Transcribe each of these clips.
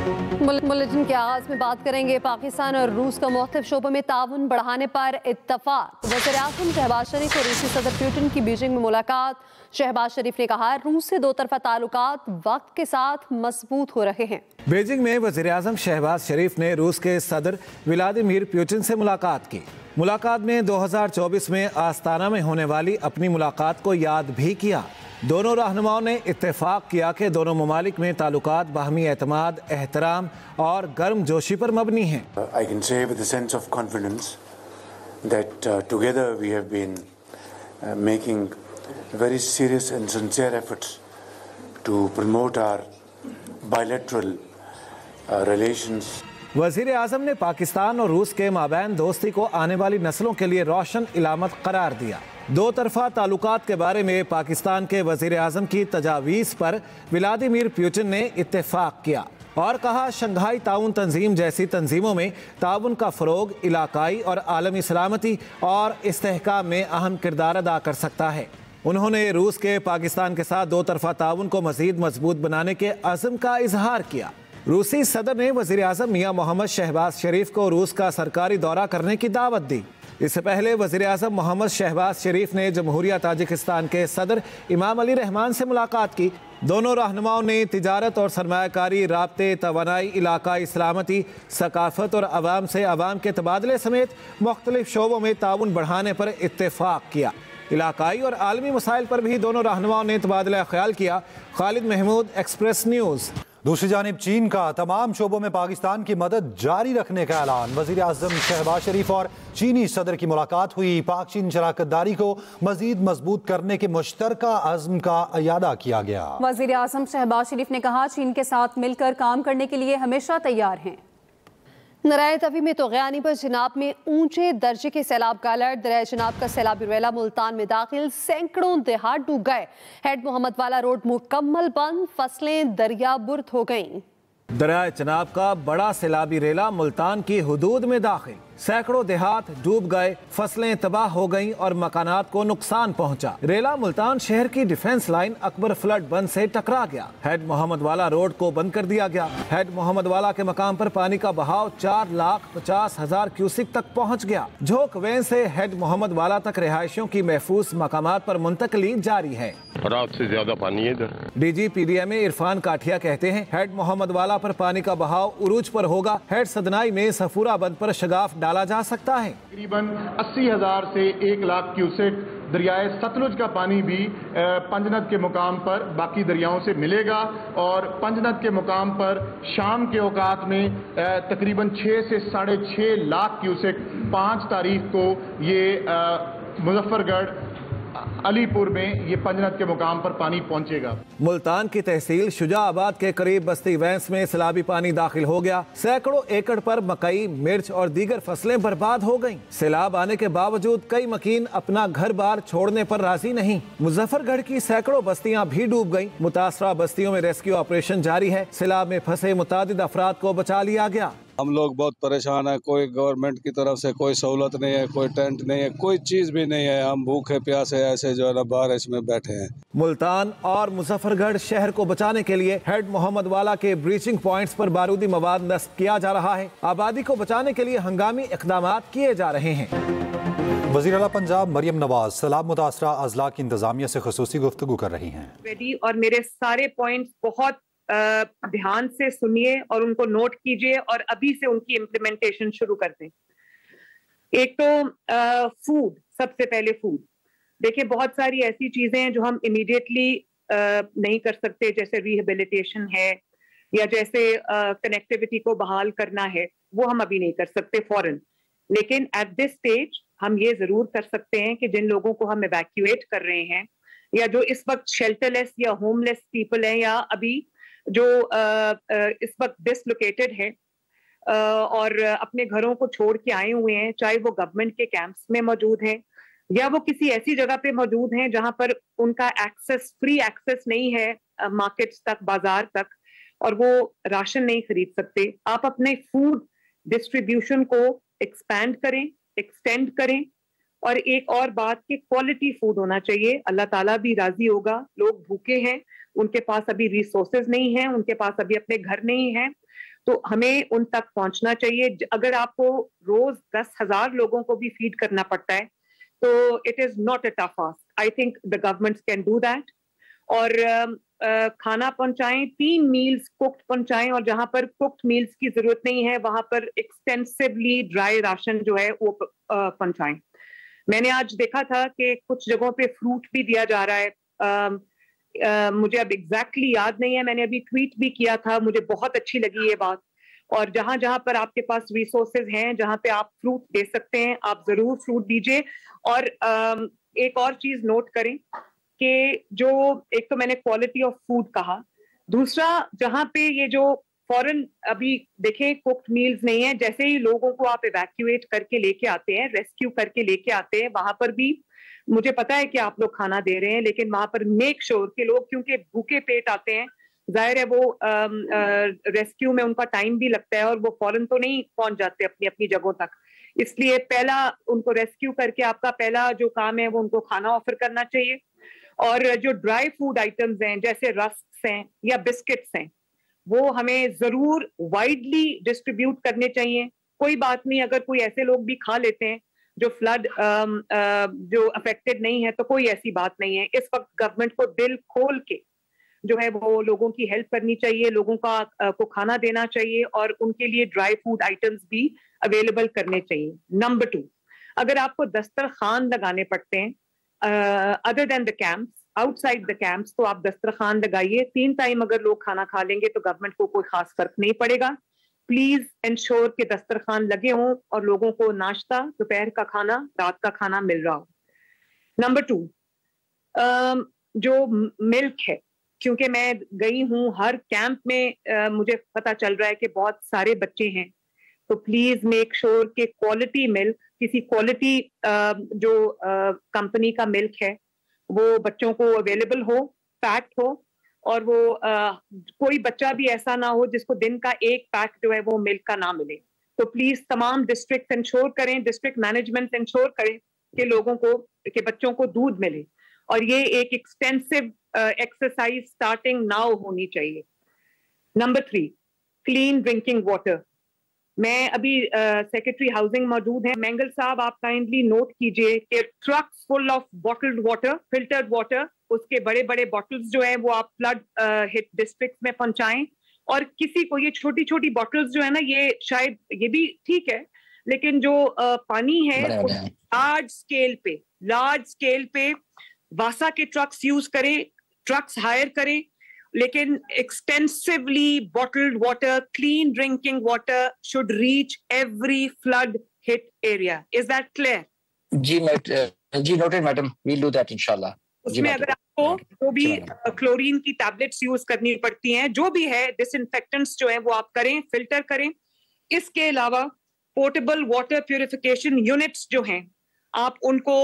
Bulletin के आगाज में बात करेंगे पाकिस्तान और रूस का मुख्तलिफ शोबों में ताउन बढ़ाने पर इत्तफाक। वज़ीर-ए-आज़म शहबाज शरीफ और रूसी सदर पुतिन की बीजिंग में मुलाकात। शहबाज शरीफ ने कहा रूस से दो तरफा ताल्लुकात वक्त के साथ मजबूत हो रहे हैं। बीजिंग में वज़ीर-ए-आज़म शहबाज शरीफ ने रूस के सदर व्लादिमीर पुतिन से मुलाकात की। मुलाकात में 2024 में आस्ताना में होने वाली अपनी मुलाकात को याद भी किया। दोनों रहनुमाओं ने इत्तेफाक किया कि दोनों ममालिक में ताल्लुकात बाहमी एतमाद, एहतराम और गर्म जोशी पर मबनी हैं। I can say with a sense of confidence that together we have been making very serious and sincere efforts to promote our bilateral relations. वज़ीर-ए-आज़म ने पाकिस्तान और रूस के माबैन दोस्ती को आने वाली नस्लों के लिए रोशन इलामत करार दिया। दो तरफा ताल्लुकात के बारे में पाकिस्तान के वज़ीर-ए-आज़म की तजावीज़ पर व्लादिमीर पुतिन ने इत्तेफाक किया और कहा शंघाई ताउन तंजीम जैसी तंजीमों में ताउन का फ़रोग इलाकाई और आलमी सलामती और इस्तेहकाम में अहम किरदार अदा कर सकता है। उन्होंने रूस के पाकिस्तान के साथ दो तरफा ताउन को मज़ीद मजबूत बनाने के अज़्म का इजहार किया। रूसी सदर ने वज़ीर-ए-आज़म मियां मोहम्मद शहबाज शरीफ को रूस का सरकारी दौरा करने की दावत दी। इससे पहले वज़ीर-ए-आज़म मोहम्मद शहबाज शरीफ ने जमहूरिया ताजिकिस्तान के सदर इमाम अली रहमान से मुलाकात की। दोनों रहनुमाओं ने तिजारत और सरमायाकारी, राब्ते, तवानाई, इलाकाई सलामती, सकाफत और अवाम से अवाम के तबादले समेत मुख्तलिफ शोबों में ताउन बढ़ाने पर इत्तेफाक किया। इलाकाई और आलमी मसाइल पर भी दोनों रहनुमाओं ने तबादला ख्याल किया। Khalid Mahmood, express news. दूसरी जानिब चीन का तमाम शोबों में पाकिस्तान की मदद जारी रखने का ऐलान। वज़ीर-ए-आज़म शहबाज शरीफ और चीनी सदर की मुलाकात हुई। पाक चीन शराकतदारी को मजीद मजबूत करने के मुश्तरका अज़्म का इयादा किया गया। वज़ीर-ए-आज़म शहबाज शरीफ ने कहा चीन के साथ मिलकर काम करने के लिए हमेशा तैयार हैं। नराय तवी में तोग़यानी पर चिनाब में ऊंचे दर्जे के सैलाब का अलर्ट। दरिया चिनाब का सैलाबी रेला मुल्तान में दाखिल, सैकड़ों देहात डूब गए। हेड मोहम्मद वाला रोड मुकम्मल बंद, फसलें दरिया बुर्द हो गईं। दरिया चिनाब का बड़ा सैलाबी रेला मुल्तान की हुदूद में दाखिल, सैकड़ों देहात डूब गए, फसलें तबाह हो गईं और मकानात को नुकसान पहुंचा। रेला मुल्तान शहर की डिफेंस लाइन अकबर फ्लड बंद से टकरा गया। हेड मोहम्मद वाला रोड को बंद कर दिया गया। हेड मोहम्मद वाला के मकाम पर पानी का बहाव 4,50,000 क्यूसिक तक पहुंच गया। झोंक वेन से हेड मोहम्मद वाला तक रिहायशियों की महफूज मकामात पर मुंतकली जारी है। रात से ज्यादा पानी है इधर। DG-PDMA इरफान काठिया कहते हैं हेड मोहम्मद वाला पर पानी का बहाव उरूज पर होगा। हेड सदनाई में सफूरा बंद पर शगाफ डाला जा सकता है। तकरीबन 80,000 से 1 लाख क्यूसेक दरियाए सतलुज का पानी भी पंजनद के मुकाम पर बाकी दरियाओं से मिलेगा और पंजनद के मुकाम पर शाम के औकात में तकरीबन 6 से 6.5 लाख क्यूसेक 5 तारीख को ये मुजफ्फरगढ़ अलीपुर में ये पंजनद के मुकाम पर पानी पहुंचेगा। मुल्तान की तहसील शुजाआबाद के करीब बस्ती वैंस में सैलाबी पानी दाखिल हो गया। सैकड़ों एकड़ पर मकई, मिर्च और दीगर फसलें बर्बाद हो गईं। सैलाब आने के बावजूद कई मकीन अपना घर बार छोड़ने पर राजी नहीं। मुजफ्फरगढ़ की सैकड़ों बस्तियां भी डूब गईं। मुतासरा बस्तियों में रेस्क्यू ऑपरेशन जारी है। सैलाब में फंसे मुतादिद अफराद को बचा लिया गया। हम लोग बहुत परेशान हैं। कोई गवर्नमेंट की तरफ से कोई सहूलत नहीं है, कोई टेंट नहीं है, कोई चीज़ भी नहीं है। हम भूखे प्यासे ऐसे जो है ना बारिश में बैठे हैं। मुल्तान और मुजफ्फरगढ़ शहर को बचाने के लिए हेड मोहम्मद वाला के ब्रीचिंग पॉइंट्स पर बारूदी मवाद नस्ब किया जा रहा है। आबादी को बचाने के लिए हंगामी इक़दामात किए जा रहे हैं। वज़ीर आला पंजाब मरियम नवाज सैलाब मुतासरा अजला की इंतजामिया से ख़ुसूसी गुफ्तगू कर रही हैं। और मेरे सारे पॉइंट्स बहुत ध्यान से सुनिए और उनको नोट कीजिए और अभी से उनकी इम्प्लीमेंटेशन शुरू कर दें। एक तो फूड, सबसे पहले फूड। देखिए बहुत सारी ऐसी चीजें हैं जो हम इमीडिएटली नहीं कर सकते, जैसे रिहेबिलिटेशन है या जैसे कनेक्टिविटी को बहाल करना है, वो हम अभी नहीं कर सकते फौरन। लेकिन एट दिस स्टेज हम ये जरूर कर सकते हैं कि जिन लोगों को हम इवैक्यूएट कर रहे हैं या जो इस वक्त शेल्टरलेस या होमलेस पीपल हैं या अभी जो इस वक्त डिसलोकेटेड है और अपने घरों को छोड़ के आए हुए हैं, चाहे वो गवर्नमेंट के कैंप्स में मौजूद हैं या वो किसी ऐसी जगह पे मौजूद हैं जहां पर उनका फ्री एक्सेस नहीं है मार्केट्स तक, बाजार तक, और वो राशन नहीं खरीद सकते। आप अपने फूड डिस्ट्रीब्यूशन को एक्सपेंड करें, एक्सटेंड करें। और एक और बात कि क्वालिटी फूड होना चाहिए। अल्लाह ताला भी राजी होगा। लोग भूखे हैं, उनके पास अभी रिसोर्सेज नहीं है, उनके पास अभी अपने घर नहीं है تو ہمیں ان تک پہنچنا چاہیے. اگر آپ کو روز 10,000 لوگوں کو بھی فیڈ کرنا پڑتا ہے تو it is not a tough task. I think the government can do that. اور کھانا پہنچائیں, 3 میلز کوکڈ پہنچائیں, اور جہاں پر کوکڈ میلز کی ضرورت نہیں ہے وہاں پر ایکسٹینسولی ڈرائی راشن جو ہے وہ پہنچائیں. میں نے آج دیکھا تھا کہ کچھ جگہوں پہ فروٹ بھی دیا جا رہا ہے. مجھے اب ایگزیکٹلی یاد نہیں ہے, میں نے ابھی ٹویٹ بھی کیا تھا, مجھے بہت اچھی لگی یہ بات. اور جہاں جہاں پر آپ کے پاس ریسورسز ہیں, جہاں پہ آپ فروٹ دے سکتے ہیں, آپ ضرور فروٹ دیجئے. اور ایک اور چیز نوٹ کریں کہ جو ایک تو میں نے کوالٹی آف فوڈ کہا, دوسرا جہاں پہ یہ جو فوراً ابھی دیکھیں کوکڈ میلز نہیں ہیں, جیسے ہی لوگوں کو آپ ایویکیویٹ کر کے لے کے آتے ہیں, ریسکیو کر کے لے کے آتے ہیں, وہاں پر بھی مجھے پتا ہے کہ آپ لوگ کھانا دے رہے ہیں, لیکن وہاں پر میک شور کہ لوگ کیونکہ بھوکے پیٹ آتے ہیں, ظاہر ہے وہ ریسکیو میں ان کا ٹائم بھی لگتا ہے اور وہ فوراً تو نہیں پہنچ جاتے اپنی اپنی جگہوں تک. اس لیے پہلا ان کو ریسکیو کر کے آپ کا پہلا جو کام ہے وہ ان کو کھانا آفر کرنا چاہیے. اور جو ڈرائی فوڈ آئٹمز ہیں جیسے رسکس ہیں یا بسکٹس ہیں, وہ ہمیں ضرور وائڈلی ڈسٹریبیوٹ کرنے چاہیے. کوئی بات نہیں اگر کوئی ایسے لوگ بھی کھا لیتے ہیں جو فلڈ جو افیکٹڈ نہیں ہے, تو کوئی ایسی بات نہیں ہے. اس وقت گورنمنٹ کو دل کھول کے جو ہے وہ لوگوں کی ہیلپ کرنی چاہیے, لوگوں کو کھانا دینا چاہیے, اور ان کے لیے ڈرائی فوڈ آئٹمز بھی اویلیبل کرنے چاہیے. نمبر 2, اگر آپ کو دسترخوان لگانے پڑتے ہیں other than the camps, outside the camps, تو آپ دسترخوان لگائیے. 3 ٹائم اگر لوگ کھانا کھا لیں گے تو گورنمنٹ کو کوئی خاص فرق نہیں پڑے گا. پلیز انشور کہ دسترخوان لگے ہوں اور لوگوں کو ناشتہ, دوپہر کا کھانا, رات کا کھانا مل رہا ہو. نمبر 2, جو ملک ہے, کیونکہ میں گئی ہوں ہر کیمپ میں, مجھے پتا چل رہا ہے کہ بہت سارے بچے ہیں, تو پلیز میک شور کہ کوالٹی ملک, کسی کوالٹی جو کمپنی کا ملک ہے وہ بچوں کو اویلیبل ہو, پیکڈ ہو, اور وہ کوئی بچہ بھی ایسا نہ ہو جس کو دن کا 1 پیک جو ہے وہ ملک کا نہ ملے. تو پلیز تمام ڈسٹرکٹ انشور کریں, ڈسٹرکٹ مینجمنٹ انشور کریں کہ لوگوں کو, کہ بچوں کو دودھ ملے. اور یہ ایک ایکسٹینسو ایکسرسائز سٹارٹنگ ناؤ ہونی چاہیے. Number 3, clean drinking water. میں ابھی سیکرٹری ہاؤسنگ موجود ہیں, مینگل صاحب آپ کائنڈلی نوٹ کیجئے کہ trucks full of bottled water, filtered water, اس کے بڑے بڑے بوٹلز جو ہیں وہ آپ فلڈ ہٹ ڈسٹرکٹ میں پہنچائیں. اور کسی کو یہ چھوٹی چھوٹی بوٹلز جو ہے نا, یہ شاید یہ بھی ٹھیک ہے, لیکن جو پانی ہے لارج اسکیل پہ واسا کے ٹرکس یوز کریں, ٹرکس ہائر کریں, لیکن extensively bottled water, clean drinking water should reach every flood hit area. Is that clear? جی noted madam, we'll do that inshallah. اس میں اگر آپ کو جو بھی کلورین کی ٹیبلٹس یوز کرنی پڑتی ہیں, جو بھی ہے ڈس انفیکٹنٹس جو ہیں وہ آپ کریں, فلٹر کریں. اس کے علاوہ پورٹیبل واٹر پیوریفیکیشن یونٹس جو ہیں, آپ ان کو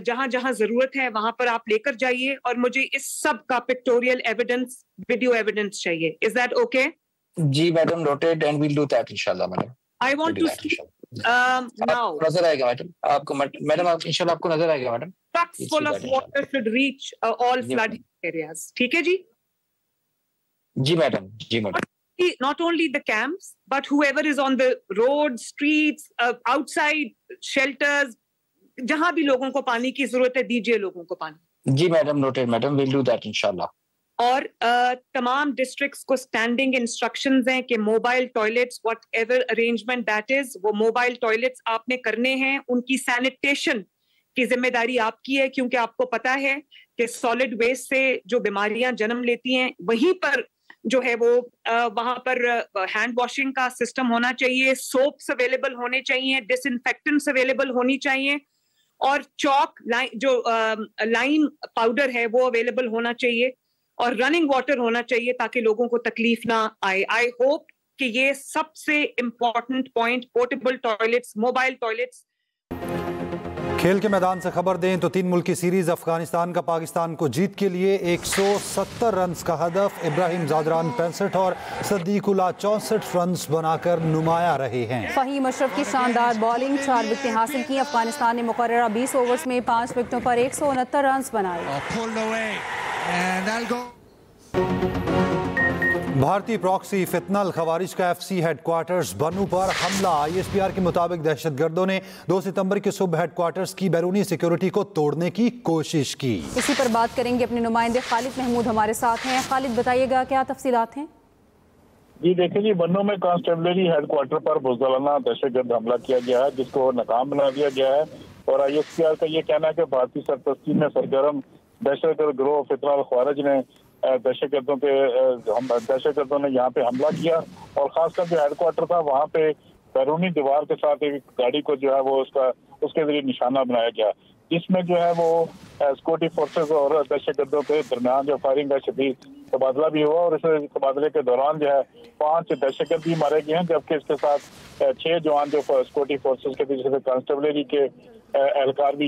جہاں جہاں ضرورت ہے وہاں پر آپ لے کر جائیے, اور مجھے اس سب کا پکٹوریل ایویڈنس, ویڈیو ایویڈنس چاہیے. Is that okay? جی madam, noted and we'll do that inshallah madam. I want to see now. نظر آئے گا میڈم آپ کو, میڈم انشاءاللہ آپ کو نظر آئے گا madam. Trucks full of water should reach all flood areas. ٹھیک ہے جی. جی میڈم, جی madam. Not only the camps, but whoever is on the roads, streets, outside shelters, جہاں بھی لوگوں کو پانی کی ضرورت ہے دیجیے لوگوں کو پانی. جی madam, noted madam, we'll do that inshallah. اور تمام ڈسٹرکٹس کو اسٹینڈنگ انسٹرکشنز ہیں کہ mobile toilets what ever arrangement that is, وہ موبائل ٹوائلٹس آپ نے کرنے ہیں. ان کی سینیٹیشن کی ذمہ داری آپ کی ہے, کیونکہ آپ کو پتا ہے کہ سالڈ ویسٹ سے جو بیماریاں جنم لیتی ہیں, وہیں پر جو ہے وہ وہاں پر ہینڈ واشنگ کا سسٹم ہونا چاہیے, سوپس اویلیبل ہونے چاہیے, ڈس انفیکٹنٹس اویلیبل ہونی چاہیے, اور چاک جو لائم پاؤڈر ہے وہ اویلیبل ہونا چاہیے, اور رننگ واٹر ہونا چاہیے تاکہ لوگوں کو تکلیف نہ آئے. آئی ہوپ کہ یہ سب سے important point, portable toilets, mobile toilets. کھیل کے میدان سے خبر دیں تو 3 ملکی سیریز افغانستان کا پاکستان کو جیت کے لیے 170 رنز کا ہدف. ابراہیم زادران 65 اور صدیق اللہ 64 رنز بنا کر نمایاں رہے ہیں. فہیم اشرف کی شاندار بالنگ, 4 وکٹیں حاصل کی. افغانستان نے مقررہ 20 اوورز میں 5 وکٹوں پر 169 رنز بنائے. भारतीय प्रॉक्सी फितनल खवारिज का FC हेडक्वार्टर्स बनू पर हमला। ISPR के मुताबिक दहशतगर्दों ने 2 सितंबर की सुबह हेडक्वार्टर्स की बैरूनी सिक्योरिटी को तोड़ने की कोशिश की। इसी पर बात करेंगे, अपने नुमाइंदे खालिद महमूद हमारे साथ हैं। खालिद, बताइएगा क्या तफसीलात हैं? जी देखिए जी, बन्नू में कांस्टेबलरी हेडक्वार्टर पर बुज़दिलाना दहशतगर्द हमला किया गया है, जिसको नाकाम बना दिया गया है। और ISPR का ये कहना है कि भारतीय सरपरस्ती में सरगर्म दहशतगर्द गिरोह फितनल खवारिज ने दहशतगर्दों ने यहाँ पे हमला किया और खासकर जो हेडक्वार्टर था वहाँ पे बैरूनी दीवार के साथ एक गाड़ी को जो है वो उसके जरिए निशाना बनाया गया, जिसमें जो है वो सिक्योरिटी फोर्सेस और दहशतगर्दों के दरमियान जो फायरिंग का शदीद तबादला भी हुआ और इस तबादले के दौरान जो है 5 दहशतगर्द भी मारे गए हैं, जबकि इसके साथ 6 जवान जो सिक्योरिटी फोर्सेस के पीछे से कांस्टेबलरी के एहलकार भी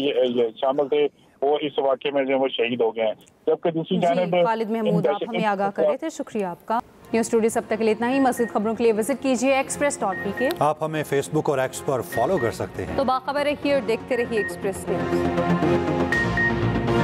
शामिल थे, वो इस वाक़े में जो वो शहीद हो गए हैं। जबकि दूसरी जानिब खालिद महमूद, आप हमें आगाह कर रहे थे, शुक्रिया आपका। न्यूज़ स्टूडियो सब तक के लिए इतना ही। मज़ीद खबरों के लिए विजिट कीजिए express.pk। आप हमें फेसबुक और एक्स पर फॉलो कर सकते हैं। तो बाखबर रहिए और देखते रहिए एक्सप्रेस न्यूज़।